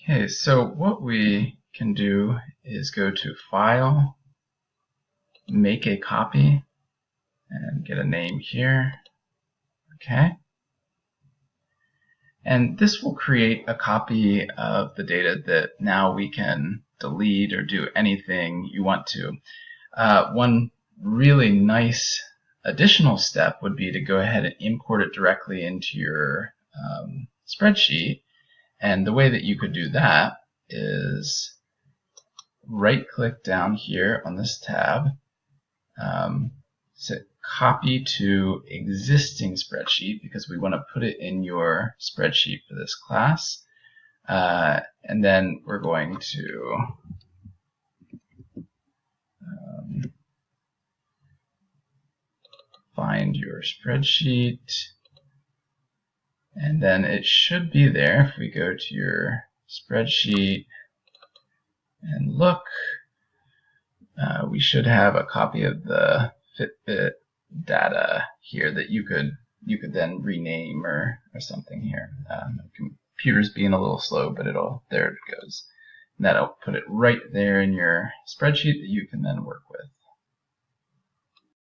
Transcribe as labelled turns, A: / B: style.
A: Okay, so what we can do is go to File, Make a Copy, and get a name here. Okay. And this will create a copy of the data that now we can delete or do anything you want to. One really nice additional step would be to go ahead and import it directly into your spreadsheet. And the way that you could do that is right-click down here on this tab, set Copy to Existing Spreadsheet, because we want to put it in your spreadsheet for this class. And then we're going to find your spreadsheet, and then it should be there. If we go to your spreadsheet and look, we should have a copy of the Fitbit data here that you could then rename or something here. The computer's being a little slow, but there it goes. And that'll put it right there in your spreadsheet that you can then work with.